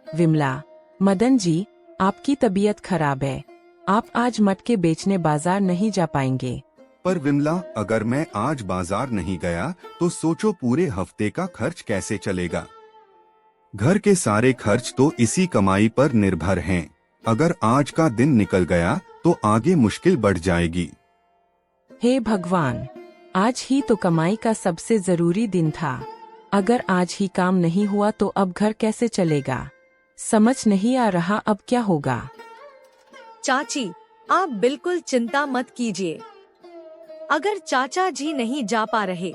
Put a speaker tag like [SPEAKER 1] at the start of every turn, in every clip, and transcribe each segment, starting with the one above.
[SPEAKER 1] विमला, मदन जी, आपकी तबीयत खराब है। आप आज मटके बेचने बाजार नहीं जा पाएंगे।
[SPEAKER 2] पर विमला, अगर मैं आज बाजार नहीं गया तो सोचो पूरे हफ्ते का खर्च कैसे चलेगा। घर के सारे खर्च तो इसी कमाई पर निर्भर हैं। अगर आज का दिन निकल गया तो आगे मुश्किल बढ़ जाएगी।
[SPEAKER 1] हे भगवान, आज ही तो कमाई का सबसे जरूरी दिन था। अगर आज ही काम नहीं हुआ तो अब घर कैसे चलेगा? समझ नहीं आ रहा अब क्या होगा।
[SPEAKER 3] चाची, आप बिल्कुल चिंता मत कीजिए। अगर चाचा जी नहीं जा पा रहे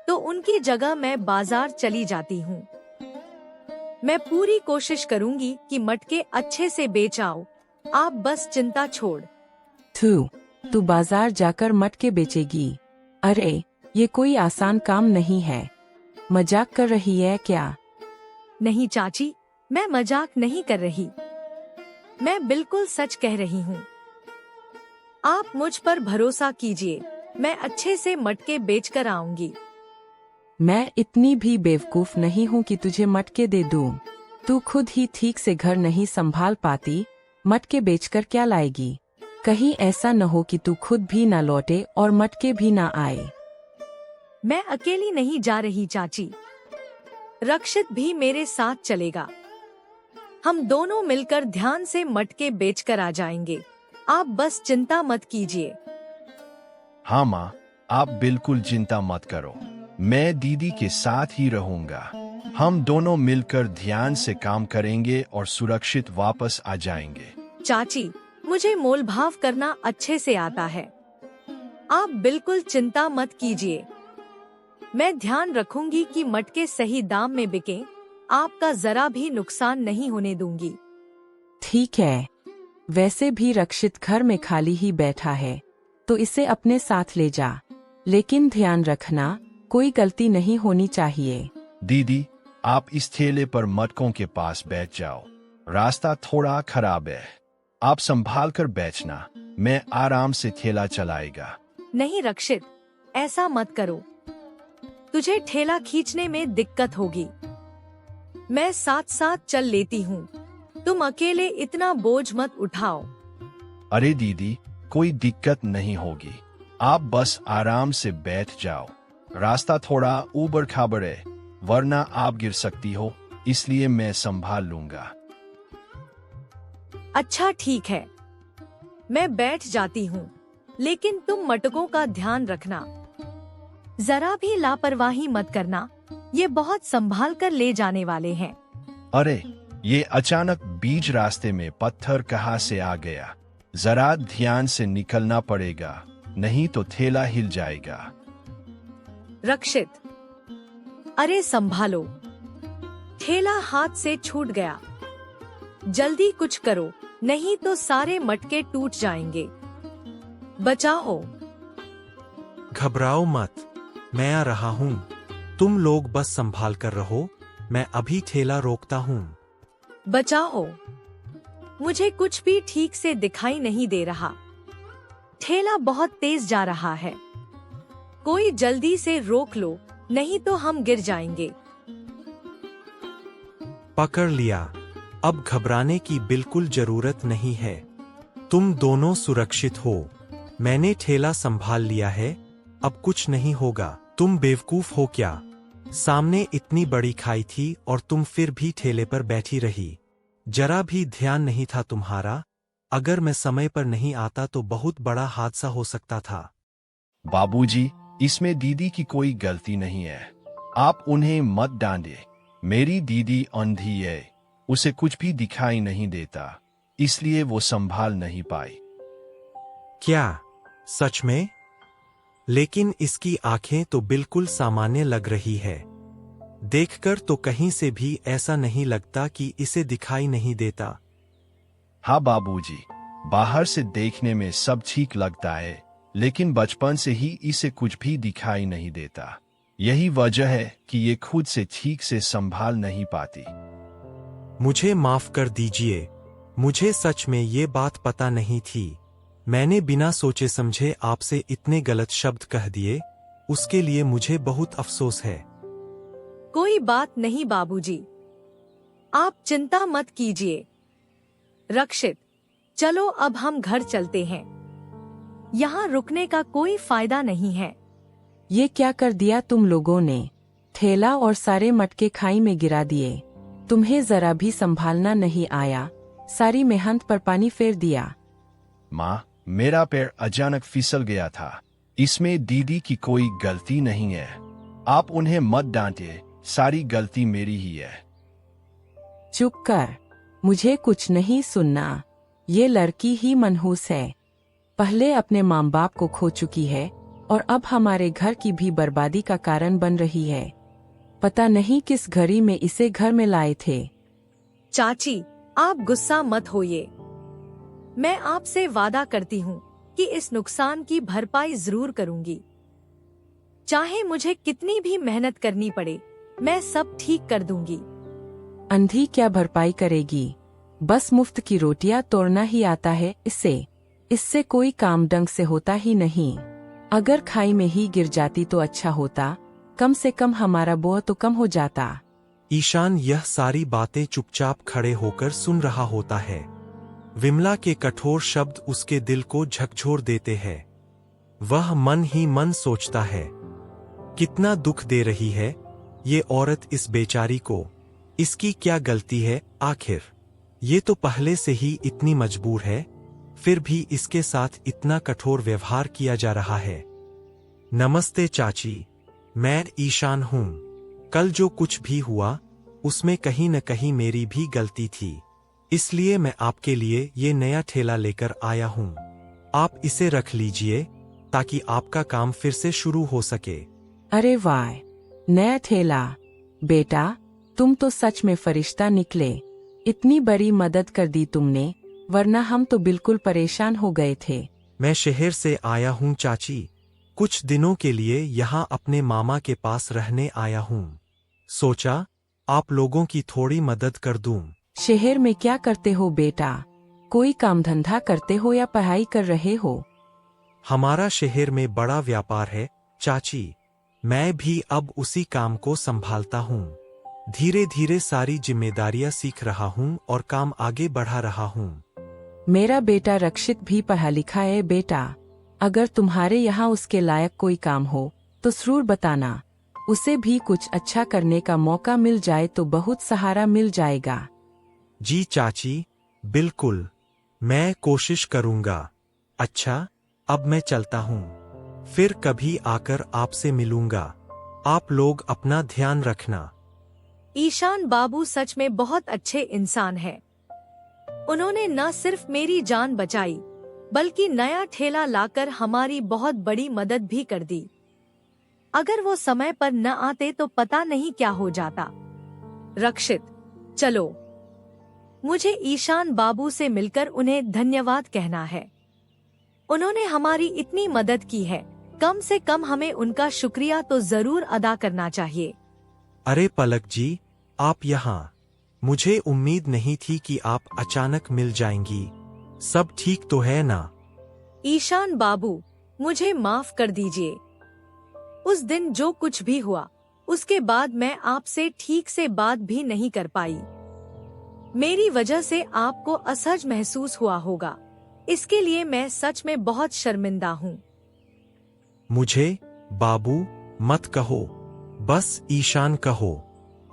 [SPEAKER 3] तो उनकी जगह मैं बाजार चली जाती हूँ। मैं पूरी कोशिश करूँगी कि मटके अच्छे से बेच आऊं। आप बस चिंता छोड़।
[SPEAKER 1] तू बाजार जाकर मटके बेचेगी? अरे, ये कोई आसान काम नहीं है। मजाक कर रही है क्या?
[SPEAKER 3] नहीं चाची, मैं मजाक नहीं कर रही। मैं बिल्कुल सच कह रही हूँ। आप मुझ पर भरोसा कीजिए, मैं अच्छे से मटके बेच कर आऊंगी।
[SPEAKER 1] मैं इतनी भी बेवकूफ नहीं हूँ कि तुझे मटके दे दूँ। तू खुद ही ठीक से घर नहीं संभाल पाती, मटके बेचकर क्या लाएगी? कहीं ऐसा न हो कि तू खुद भी ना लौटे और मटके भी ना आए।
[SPEAKER 3] मैं अकेली नहीं जा रही चाची, रक्षित भी मेरे साथ चलेगा। हम दोनों मिलकर ध्यान से मटके बेचकर आ जाएंगे। आप बस चिंता मत कीजिए।
[SPEAKER 4] हाँ माँ, आप बिल्कुल चिंता मत करो। मैं दीदी के साथ ही रहूंगा। हम दोनों मिलकर ध्यान से काम करेंगे और सुरक्षित वापस आ जाएंगे।
[SPEAKER 3] चाची, मुझे मोल भाव करना अच्छे से आता है। आप बिल्कुल चिंता मत कीजिए। मैं ध्यान रखूंगी कि मटके सही दाम में बिकें। आपका जरा भी नुकसान नहीं होने दूंगी।
[SPEAKER 1] ठीक है। वैसे भी रक्षित घर में खाली ही बैठा है, तो इसे अपने साथ ले जा। लेकिन ध्यान रखना, कोई गलती नहीं होनी चाहिए।
[SPEAKER 4] दीदी, आप इस ठेले पर मटकों के पास बैठ जाओ। रास्ता थोड़ा खराब है, आप संभाल कर बैठना। मैं आराम से ठेला चलाएगा।
[SPEAKER 3] नहीं रक्षित, ऐसा मत करो। तुझे ठेला खींचने में दिक्कत होगी। मैं साथ साथ चल लेती हूँ। तुम अकेले इतना बोझ मत उठाओ।
[SPEAKER 4] अरे दीदी, कोई दिक्कत नहीं होगी। आप बस आराम से बैठ जाओ। रास्ता थोड़ा ऊबड़ खाबड़ है, वरना आप गिर सकती हो, इसलिए मैं संभाल लूंगा।
[SPEAKER 3] अच्छा ठीक है, मैं बैठ जाती हूँ, लेकिन तुम मटकों का ध्यान रखना। जरा भी लापरवाही मत करना, ये बहुत संभाल कर ले जाने वाले हैं।
[SPEAKER 4] अरे, ये अचानक बीच रास्ते में पत्थर कहाँ से आ गया? जरा ध्यान से निकलना पड़ेगा, नहीं तो ठेला हिल जाएगा।
[SPEAKER 3] रक्षित, अरे संभालो, ठेला हाथ से छूट गया। जल्दी कुछ करो, नहीं तो सारे मटके टूट जाएंगे। बचाओ।
[SPEAKER 5] घबराओ मत, मैं आ रहा हूँ। तुम लोग बस संभाल कर रहो, मैं अभी ठेला रोकता हूँ।
[SPEAKER 3] बचाओ, मुझे कुछ भी ठीक से दिखाई नहीं दे रहा। ठेला बहुत तेज जा रहा है। कोई जल्दी से रोक लो, नहीं तो हम गिर जाएंगे।
[SPEAKER 5] पकड़ लिया। अब घबराने की बिल्कुल जरूरत नहीं है। तुम दोनों सुरक्षित हो। मैंने ठेला संभाल लिया है, अब कुछ नहीं होगा। तुम बेवकूफ हो क्या? सामने इतनी बड़ी खाई थी और तुम फिर भी ठेले पर बैठी रही। जरा भी ध्यान नहीं था तुम्हारा। अगर मैं समय पर नहीं आता तो बहुत बड़ा हादसा हो सकता था।
[SPEAKER 4] बाबूजी, इसमें दीदी की कोई गलती नहीं है। आप उन्हें मत डांटे। मेरी दीदी अंधी है, उसे कुछ भी दिखाई नहीं देता, इसलिए वो संभाल नहीं पाई।
[SPEAKER 5] क्या? सच में? लेकिन इसकी आंखें तो बिल्कुल सामान्य लग रही है। देखकर तो कहीं से भी ऐसा नहीं लगता कि इसे दिखाई नहीं देता।
[SPEAKER 4] हाँ बाबूजी, बाहर से देखने में सब ठीक लगता है, लेकिन बचपन से ही इसे कुछ भी दिखाई नहीं देता। यही वजह है कि ये खुद से ठीक से संभाल नहीं पाती।
[SPEAKER 5] मुझे माफ कर दीजिए, मुझे सच में ये बात पता नहीं थी। मैंने बिना सोचे समझे आपसे इतने गलत शब्द कह दिए, उसके लिए मुझे बहुत अफसोस है।
[SPEAKER 3] कोई बात नहीं बाबूजी, आप चिंता मत कीजिए। रक्षित, चलो अब हम घर चलते हैं। यहाँ रुकने का कोई फायदा नहीं है।
[SPEAKER 1] ये क्या कर दिया तुम लोगों ने? ठेला और सारे मटके खाई में गिरा दिए। तुम्हें जरा भी संभालना नहीं आया, सारी मेहनत पर पानी फेर दिया।
[SPEAKER 4] माँ, मेरा पैर अचानक फिसल गया था। इसमें दीदी की कोई गलती नहीं है। आप उन्हें मत डांटे, सारी गलती मेरी ही है।
[SPEAKER 1] चुप कर, मुझे कुछ नहीं सुनना। ये लड़की ही मनहूस है। पहले अपने माँ बाप को खो चुकी है और अब हमारे घर की भी बर्बादी का कारण बन रही है। पता नहीं किस घड़ी में इसे घर में लाए थे।
[SPEAKER 3] चाची, आप गुस्सा मत होइए। मैं आपसे वादा करती हूँ कि इस नुकसान की भरपाई जरूर करूंगी। चाहे मुझे कितनी भी मेहनत करनी पड़े, मैं सब ठीक कर दूंगी।
[SPEAKER 1] अंधी क्या भरपाई करेगी? बस मुफ्त की रोटियां तोड़ना ही आता है इससे कोई काम ढंग से होता ही नहीं। अगर खाई में ही गिर जाती तो अच्छा होता, कम से कम हमारा बोझ तो कम हो जाता।
[SPEAKER 5] ईशान यह सारी बातें चुपचाप खड़े होकर सुन रहा होता है। विमला के कठोर शब्द उसके दिल को झकझोर देते हैं। वह मन ही मन सोचता है, कितना दुख दे रही है ये औरत इस बेचारी को। इसकी क्या गलती है आखिर? ये तो पहले से ही इतनी मजबूर है, फिर भी इसके साथ इतना कठोर व्यवहार किया जा रहा है। नमस्ते चाची, मैं ईशान हूँ। कल जो कुछ भी हुआ उसमें कहीं न कहीं मेरी भी गलती थी, इसलिए मैं आपके लिए ये नया ठेला लेकर आया हूँ। आप इसे रख लीजिए ताकि आपका काम फिर से शुरू हो सके।
[SPEAKER 1] अरे वाह, नया ठेला! बेटा, तुम तो सच में फरिश्ता निकले। इतनी बड़ी मदद कर दी तुमने, वरना हम तो बिल्कुल परेशान हो गए थे।
[SPEAKER 5] मैं शहर से आया हूँ चाची, कुछ दिनों के लिए यहाँ अपने मामा के पास रहने आया हूँ। सोचा आप लोगों की थोड़ी मदद कर दूँ।
[SPEAKER 1] शहर में क्या करते हो बेटा? कोई काम धंधा करते हो या पढ़ाई कर रहे हो?
[SPEAKER 5] हमारा शहर में बड़ा व्यापार है चाची, मैं भी अब उसी काम को संभालता हूँ। धीरे धीरे सारी जिम्मेदारियां सीख रहा हूँ और काम आगे बढ़ा रहा हूँ।
[SPEAKER 1] मेरा बेटा रक्षित भी पढ़ा लिखा है बेटा। अगर तुम्हारे यहाँ उसके लायक कोई काम हो तो जरूर बताना। उसे भी कुछ अच्छा करने का मौका मिल जाए तो बहुत सहारा मिल जाएगा।
[SPEAKER 5] जी चाची, बिल्कुल, मैं कोशिश करूँगा। अच्छा, अब मैं चलता हूँ, फिर कभी आकर आपसे मिलूंगा। आप लोग अपना ध्यान रखना।
[SPEAKER 3] ईशान बाबू सच में बहुत अच्छे इंसान है। उन्होंने न सिर्फ मेरी जान बचाई, बल्कि नया ठेला लाकर हमारी बहुत बड़ी मदद भी कर दी। अगर वो समय पर न आते तो पता नहीं क्या हो जाता। रक्षित, चलो, मुझे ईशान बाबू से मिलकर उन्हें धन्यवाद कहना है। उन्होंने हमारी इतनी मदद की है, कम से कम हमें उनका शुक्रिया तो जरूर अदा करना चाहिए।
[SPEAKER 5] अरे पलक जी, आप यहाँ? मुझे उम्मीद नहीं थी कि आप अचानक मिल जाएंगी। सब ठीक तो है ना?
[SPEAKER 3] ईशान बाबू, मुझे माफ कर दीजिए। उस दिन जो कुछ भी हुआ, उसके बाद मैं आपसे ठीक से बात भी नहीं कर पाई। मेरी वजह से आपको असहज महसूस हुआ होगा, इसके लिए मैं सच में बहुत शर्मिंदा हूँ।
[SPEAKER 5] मुझे बाबू मत कहो, बस ईशान कहो।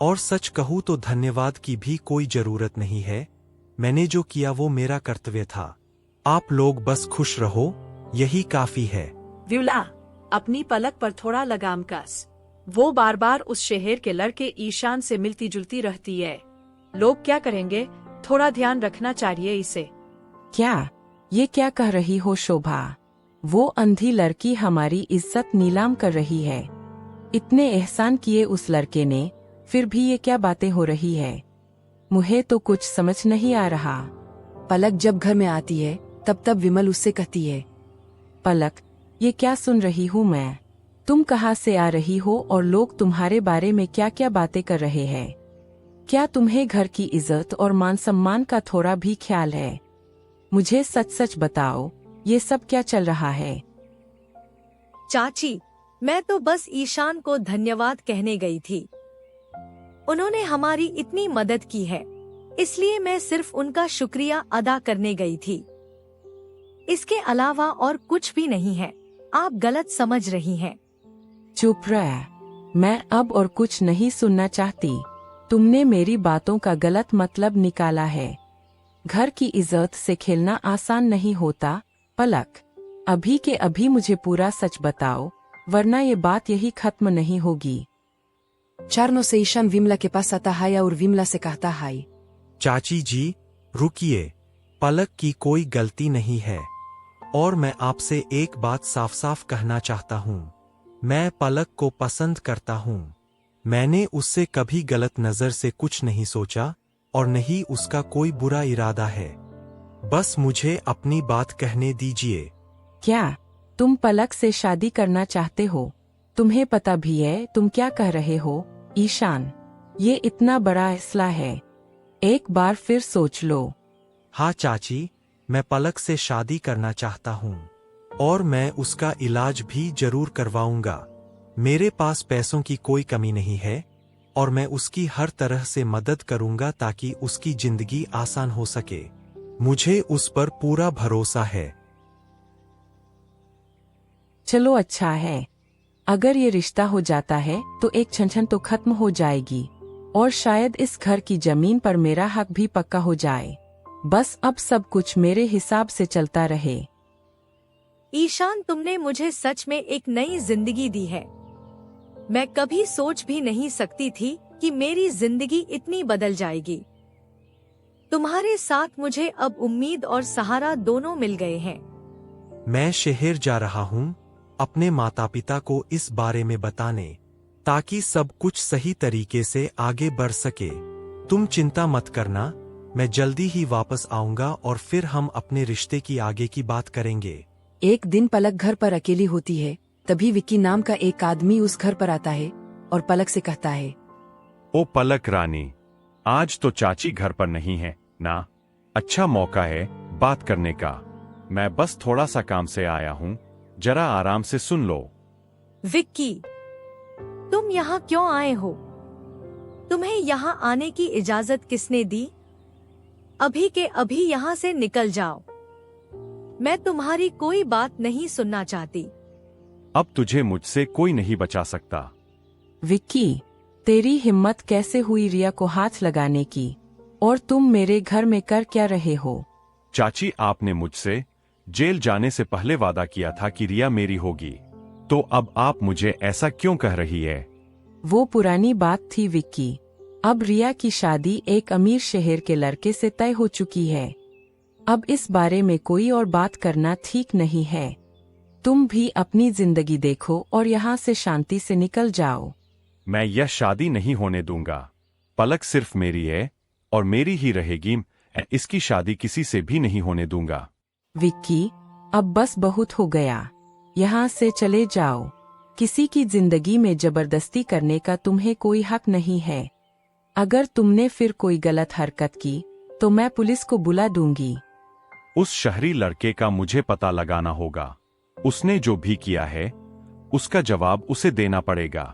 [SPEAKER 5] और सच कहूँ तो धन्यवाद की भी कोई जरूरत नहीं है। मैंने जो किया वो मेरा कर्तव्य था। आप लोग बस खुश रहो, यही काफी है।
[SPEAKER 6] विमला, अपनी पलक पर थोड़ा लगाम कस। वो बार बार उस शहर के लड़के ईशान से मिलती जुलती रहती है। लोग क्या करेंगे, थोड़ा ध्यान रखना चाहिए इसे।
[SPEAKER 1] क्या? ये क्या कह रही हो शोभा? वो अंधी लड़की हमारी इज्जत नीलाम कर रही है। इतने एहसान किए उस लड़के ने, फिर भी ये क्या बातें हो रही है? मुझे तो कुछ समझ नहीं आ रहा।
[SPEAKER 7] पलक जब घर में आती है तब विमल उससे कहती है,
[SPEAKER 1] पलक, ये क्या सुन रही हूँ मैं? तुम कहाँ से आ रही हो और लोग तुम्हारे बारे में क्या क्या बातें कर रहे हैं? क्या तुम्हें घर की इज्जत और मान सम्मान का थोड़ा भी ख्याल है? मुझे सच सच बताओ, ये सब क्या चल रहा है?
[SPEAKER 3] चाची, मैं तो बस ईशान को धन्यवाद कहने गई थी। उन्होंने हमारी इतनी मदद की है, इसलिए मैं सिर्फ उनका शुक्रिया अदा करने गई थी। इसके अलावा और कुछ भी नहीं है। आप गलत समझ रही हैं।
[SPEAKER 1] चुप रह। मैं अब और कुछ नहीं सुनना चाहती। तुमने मेरी बातों का गलत मतलब निकाला है। घर की इज्जत से खेलना आसान नहीं होता। पलक, अभी के अभी मुझे पूरा सच बताओ, वरना ये बात यही खत्म नहीं होगी।
[SPEAKER 7] 4 से ईशान विमला के पास आता है और विमला से कहता है,
[SPEAKER 5] चाची जी, रुकिए। पलक की कोई गलती नहीं है और मैं आपसे एक बात साफ साफ कहना चाहता हूँ। मैं पलक को पसंद करता हूँ। मैंने उससे कभी गलत नजर से कुछ नहीं सोचा और नहीं उसका कोई बुरा इरादा है। बस मुझे अपनी बात कहने दीजिए।
[SPEAKER 1] क्या तुम पलक से शादी करना चाहते हो? तुम्हें पता भी है तुम क्या कह रहे हो? ईशान, ये इतना बड़ा फैसला है, एक बार फिर सोच लो।
[SPEAKER 5] हाँ चाची, मैं पलक से शादी करना चाहता हूँ और मैं उसका इलाज भी जरूर करवाऊंगा। मेरे पास पैसों की कोई कमी नहीं है और मैं उसकी हर तरह से मदद करूंगा ताकि उसकी जिंदगी आसान हो सके। मुझे उस पर पूरा भरोसा है।
[SPEAKER 1] चलो अच्छा है। अगर ये रिश्ता हो जाता है तो एक छनछन तो खत्म हो जाएगी और शायद इस घर की जमीन पर मेरा हक भी पक्का हो जाए। बस अब सब कुछ मेरे हिसाब से चलता रहे।
[SPEAKER 3] ईशान, तुमने मुझे सच में एक नई जिंदगी दी है। मैं कभी सोच भी नहीं सकती थी कि मेरी जिंदगी इतनी बदल जाएगी। तुम्हारे साथ मुझे अब उम्मीद और सहारा दोनों मिल गए हैं।
[SPEAKER 5] मैं शहर जा रहा हूँ अपने माता पिता को इस बारे में बताने, ताकि सब कुछ सही तरीके से आगे बढ़ सके। तुम चिंता मत करना, मैं जल्दी ही वापस आऊंगा और फिर हम अपने रिश्ते की आगे की बात करेंगे।
[SPEAKER 7] एक दिन पलक घर पर अकेली होती है, तभी विक्की नाम का एक आदमी उस घर पर आता है और पलक से कहता है,
[SPEAKER 8] ओ पलक रानी, आज तो चाची घर पर नहीं है ना? अच्छा मौका है बात करने का। मैं बस थोड़ा सा काम से आया हूँ, जरा आराम से सुन लो।
[SPEAKER 3] विक्की, तुम यहाँ क्यों आए हो? तुम्हें यहाँ आने की इजाजत किसने दी? अभी के अभी यहाँ से निकल जाओ। मैं तुम्हारी कोई बात नहीं सुनना चाहती।
[SPEAKER 8] अब तुझे मुझसे कोई नहीं बचा सकता।
[SPEAKER 1] विक्की, तेरी हिम्मत कैसे हुई रिया को हाथ लगाने की? और तुम मेरे घर में कर क्या रहे हो?
[SPEAKER 8] चाची, आपने मुझसे जेल जाने से पहले वादा किया था कि रिया मेरी होगी, तो अब आप मुझे ऐसा क्यों कह रही है?
[SPEAKER 1] वो पुरानी बात थी विक्की। अब रिया की शादी एक अमीर शहर के लड़के से तय हो चुकी है। अब इस बारे में कोई और बात करना ठीक नहीं है। तुम भी अपनी जिंदगी देखो और यहाँ से शांति से निकल जाओ।
[SPEAKER 8] मैं यह शादी नहीं होने दूंगा। पलक सिर्फ मेरी है और मेरी ही रहेगी। इसकी शादी किसी से भी नहीं होने दूंगा।
[SPEAKER 1] विक्की, अब बस बहुत हो गया। यहाँ से चले जाओ। किसी की जिंदगी में जबरदस्ती करने का तुम्हें कोई हक नहीं है। अगर तुमने फिर कोई गलत हरकत की तो मैं पुलिस को बुला दूंगी।
[SPEAKER 8] उस शहरी लड़के का मुझे पता लगाना होगा। उसने जो भी किया है उसका जवाब उसे देना पड़ेगा।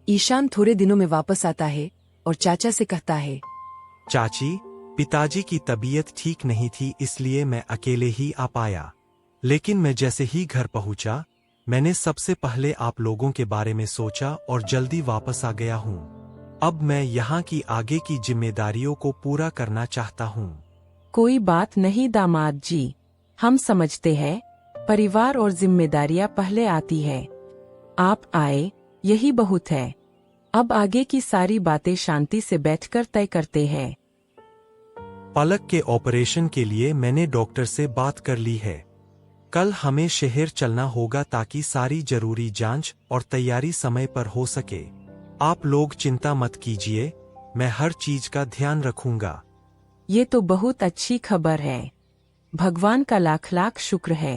[SPEAKER 7] ईशान थोड़े दिनों में वापस आता है और चाचा से कहता है,
[SPEAKER 5] चाची, पिताजी की तबीयत ठीक नहीं थी, इसलिए मैं अकेले ही आ पाया। लेकिन मैं जैसे ही घर पहुंचा, मैंने सबसे पहले आप लोगों के बारे में सोचा और जल्दी वापस आ गया हूँ। अब मैं यहाँ की आगे की जिम्मेदारियों को पूरा करना चाहता हूँ।
[SPEAKER 1] कोई बात नहीं दामाद जी, हम समझते हैं परिवार और जिम्मेदारियां पहले आती है। आप आए, यही बहुत है। अब आगे की सारी बातें शांति से बैठकर तय करते हैं।
[SPEAKER 5] पलक के ऑपरेशन के लिए मैंने डॉक्टर से बात कर ली है। कल हमें शहर चलना होगा ताकि सारी जरूरी जांच और तैयारी समय पर हो सके। आप लोग चिंता मत कीजिए, मैं हर चीज का ध्यान रखूंगा।
[SPEAKER 1] ये तो बहुत अच्छी खबर है। भगवान का लाख लाख शुक्र है।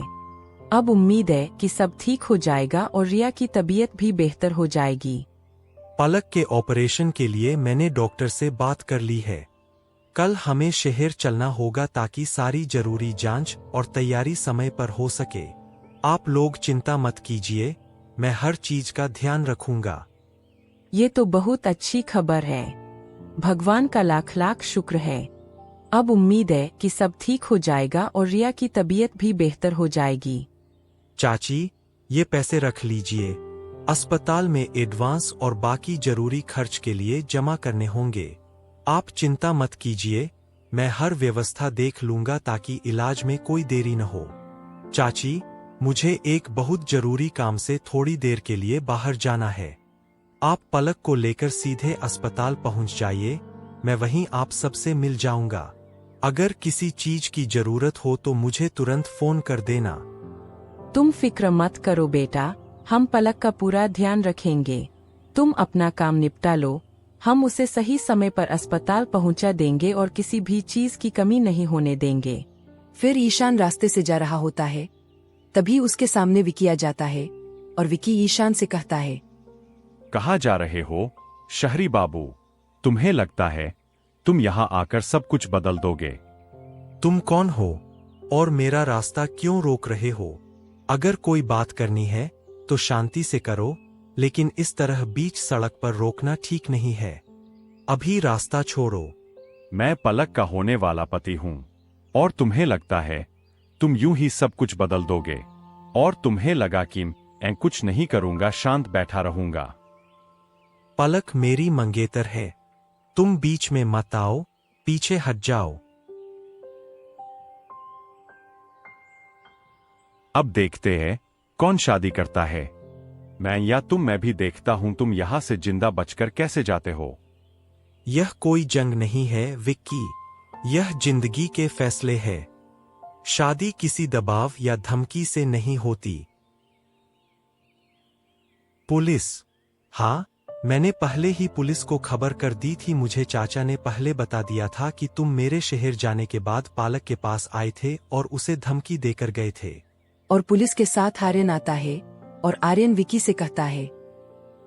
[SPEAKER 1] अब उम्मीद है कि सब ठीक हो जाएगा और रिया की तबीयत भी बेहतर हो जाएगी।
[SPEAKER 5] पलक के ऑपरेशन के लिए मैंने डॉक्टर से बात कर ली है। कल हमें शहर चलना होगा ताकि सारी जरूरी जांच और तैयारी समय पर हो सके। आप लोग चिंता मत कीजिए, मैं हर चीज का ध्यान रखूंगा।
[SPEAKER 1] ये तो बहुत अच्छी खबर है। भगवान का लाख लाख शुक्र है। अब उम्मीद है कि सब ठीक हो जाएगा और रिया की तबीयत भी बेहतर हो जाएगी।
[SPEAKER 5] चाची, ये पैसे रख लीजिए। अस्पताल में एडवांस और बाकी जरूरी खर्च के लिए जमा करने होंगे। आप चिंता मत कीजिए, मैं हर व्यवस्था देख लूंगा ताकि इलाज में कोई देरी न हो। चाची, मुझे एक बहुत जरूरी काम से थोड़ी देर के लिए बाहर जाना है। आप पलक को लेकर सीधे अस्पताल पहुंच जाइए, मैं वहीं आप सबसे मिल जाऊंगा। अगर किसी चीज की जरूरत हो तो मुझे तुरंत फोन कर देना।
[SPEAKER 1] तुम फिक्र मत करो बेटा, हम पलक का पूरा ध्यान रखेंगे। तुम अपना काम निपटा लो, हम उसे सही समय पर अस्पताल पहुंचा देंगे और किसी भी चीज की कमी नहीं होने देंगे।
[SPEAKER 7] फिर ईशान रास्ते से जा रहा होता है, तभी उसके सामने विकी आ जाता है और विकी ईशान से कहता है,
[SPEAKER 8] कहाँ जा रहे हो शहरी बाबू? तुम्हें लगता है तुम यहाँ आकर सब कुछ बदल दोगे?
[SPEAKER 5] तुम कौन हो और मेरा रास्ता क्यों रोक रहे हो? अगर कोई बात करनी है तो शांति से करो, लेकिन इस तरह बीच सड़क पर रोकना ठीक नहीं है। अभी रास्ता छोड़ो।
[SPEAKER 8] मैं पलक का होने वाला पति हूँ और तुम्हें लगता है तुम यूं ही सब कुछ बदल दोगे और तुम्हें लगा कि मैं कुछ नहीं करूंगा, शांत बैठा रहूंगा।
[SPEAKER 5] पलक मेरी मंगेतर है, तुम बीच में मत आओ, पीछे हट जाओ।
[SPEAKER 8] अब देखते हैं कौन शादी करता है, मैं या तुम। मैं भी देखता हूं तुम यहां से जिंदा बचकर कैसे जाते हो।
[SPEAKER 5] यह कोई जंग नहीं है विक्की, यह जिंदगी के फैसले है। शादी किसी दबाव या धमकी से नहीं होती। पुलिस? हाँ, मैंने पहले ही पुलिस को खबर कर दी थी। मुझे चाचा ने पहले बता दिया था कि तुम मेरे शहर जाने के बाद पालक के पास आए थे और उसे धमकी देकर गए थे।
[SPEAKER 7] और पुलिस के साथ आर्यन आता है और आर्यन विकी से कहता है,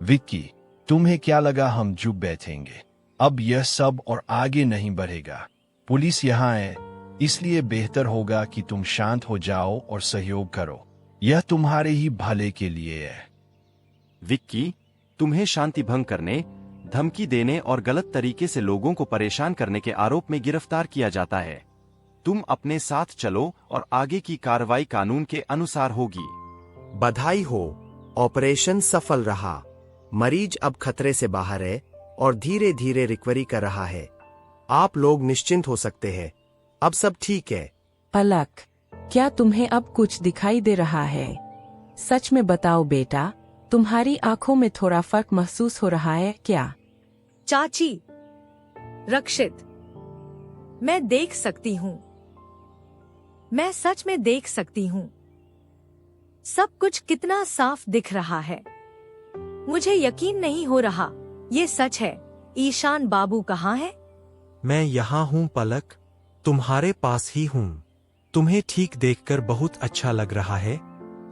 [SPEAKER 4] विक्की, तुम्हें क्या लगा हम चुप बैठेंगे? अब यह सब और आगे नहीं बढ़ेगा। पुलिस यहाँ है, इसलिए बेहतर होगा कि तुम शांत हो जाओ और सहयोग करो। यह तुम्हारे ही भले के लिए है।
[SPEAKER 9] विक्की, तुम्हें शांति भंग करने, धमकी देने और गलत तरीके से लोगों को परेशान करने के आरोप में गिरफ्तार किया जाता है। तुम अपने साथ चलो और आगे की कार्रवाई कानून के अनुसार होगी।
[SPEAKER 10] बधाई हो, ऑपरेशन सफल रहा। मरीज अब खतरे से बाहर है और धीरे धीरे रिकवरी कर रहा है। आप लोग निश्चिंत हो सकते हैं, अब सब ठीक है।
[SPEAKER 1] पलक, क्या तुम्हें अब कुछ दिखाई दे रहा है? सच में बताओ बेटा, तुम्हारी आंखों में थोड़ा फर्क महसूस हो रहा है क्या?
[SPEAKER 3] चाची, रक्षित, मैं देख सकती हूँ, मैं सच में देख सकती हूँ। सब कुछ कितना साफ दिख रहा है। मुझे यकीन नहीं हो रहा, ये सच है। ईशान बाबू कहाँ है?
[SPEAKER 5] मैं यहाँ हूँ पलक, तुम्हारे पास ही हूँ। तुम्हें ठीक देखकर बहुत अच्छा लग रहा है।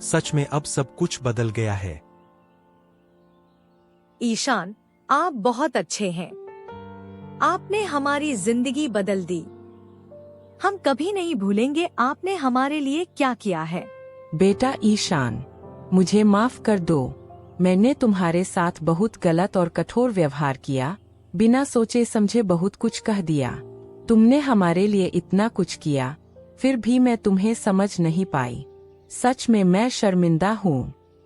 [SPEAKER 5] सच में अब सब कुछ बदल गया है।
[SPEAKER 3] ईशान, आप बहुत अच्छे हैं। आपने हमारी जिंदगी बदल दी। हम कभी नहीं भूलेंगे आपने हमारे लिए क्या किया है।
[SPEAKER 1] बेटा ईशान, मुझे माफ कर दो। मैंने तुम्हारे साथ बहुत गलत और कठोर व्यवहार किया, बिना सोचे समझे बहुत कुछ कह दिया। तुमने हमारे लिए इतना कुछ किया, फिर भी मैं तुम्हें समझ नहीं पाई। सच में मैं शर्मिंदा हूँ।